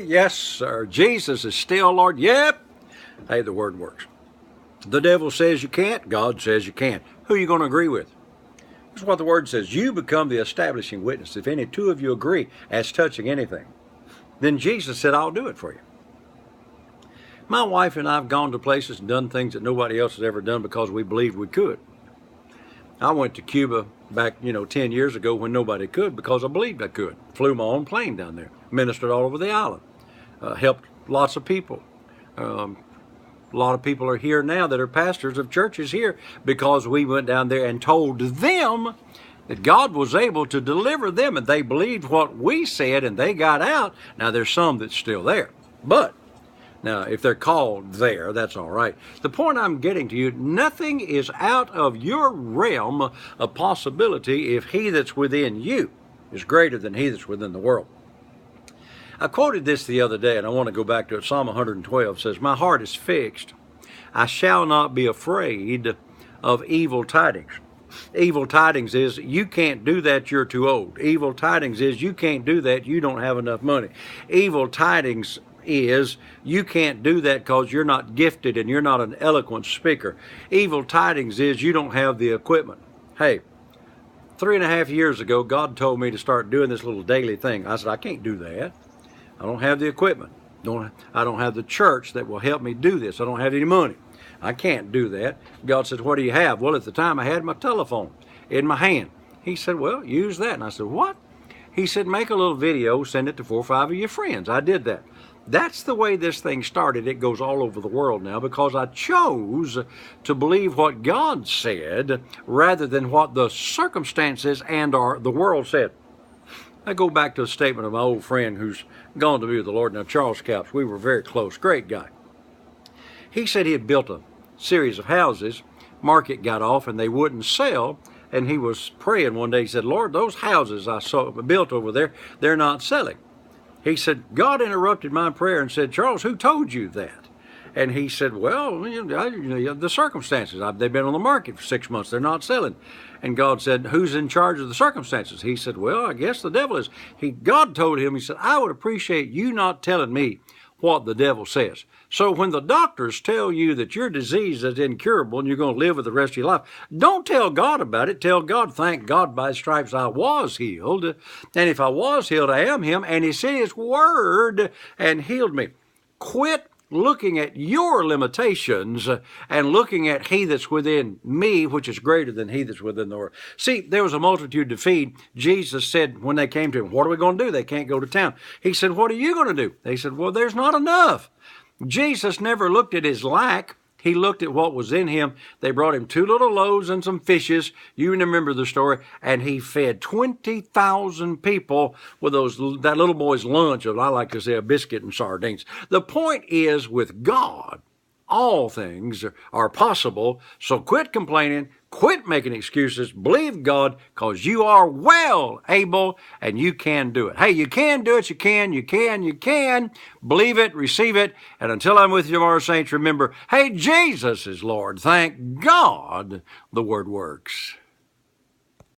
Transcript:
Yes, sir. Jesus is still Lord. Yep. Hey, the word works. The devil says you can't. God says you can. Who are you going to agree with? That's what the word says. You become the establishing witness. If any two of you agree as touching anything, then Jesus said, I'll do it for you. My wife and I have gone to places and done things that nobody else has ever done because we believed we could. I went to Cuba back, 10 years ago when nobody could because I believed I could. Flew my own plane down there, ministered all over the island, helped lots of people. A lot of people are here now that are pastors of churches here because we went down there and told them that God was able to deliver them, and they believed what we said and they got out. Now there's some that's still there, but now if they're called there, that's all right. The point I'm getting to you, nothing is out of your realm of possibility if he that's within you is greater than he that's within the world. I quoted this the other day, and I want to go back to it. Psalm 112 says, my heart is fixed. I shall not be afraid of evil tidings. Evil tidings is, you can't do that, you're too old. Evil tidings is, you can't do that, you don't have enough money. Evil tidings is, you can't do that because you're not gifted and you're not an eloquent speaker. Evil tidings is, you don't have the equipment. Hey, 3.5 years ago, God told me to start doing this little daily thing. I said, I can't do that. I don't have the equipment. I don't have the church that will help me do this. I don't have any money. I can't do that. God said, what do you have? Well, at the time I had my telephone in my hand. He said, well, use that. And I said, what? He said, make a little video, send it to 4 or 5 of your friends. I did that. That's the way this thing started. It goes all over the world now because I chose to believe what God said rather than what the circumstances and the world said. I go back to a statement of my old friend who's gone to be with the Lord now, Charles Capps. We were very close, great guy. He said he had built a series of houses. Market got off and they wouldn't sell. And he was praying one day. He said, Lord, those houses I built over there, they're not selling. He said, God interrupted my prayer and said, Charles, who told you that? And he said, well, the circumstances. They've been on the market for 6 months. They're not selling. And God said, who's in charge of the circumstances? He said, well, I guess the devil is. God told him, he said, I would appreciate you not telling me what the devil says. So when the doctors tell you that your disease is incurable and you're going to live with the rest of your life, don't tell God about it. Tell God, thank God by his stripes I was healed. And if I was healed, I am him. And he sent his word and healed me. Quit looking at your limitations and looking at he that's within me, which is greater than he that's within the world. See, there was a multitude to feed. Jesus said when they came to him, what are we going to do? They can't go to town. He said, what are you going to do? They said, well, there's not enough. Jesus never looked at his lack. He looked at what was in him. They brought him 2 little loaves and some fishes. You remember the story. And he fed 20,000 people with that little boy's lunch of, I like to say, a biscuit and sardines. The point is, with God, all things are possible. So quit complaining. Quit making excuses. Believe God, because you are well able and you can do it. Hey, you can do it. You can. Believe it, receive it. And until I'm with you tomorrow, saints, remember, hey, Jesus is Lord. Thank God the word works.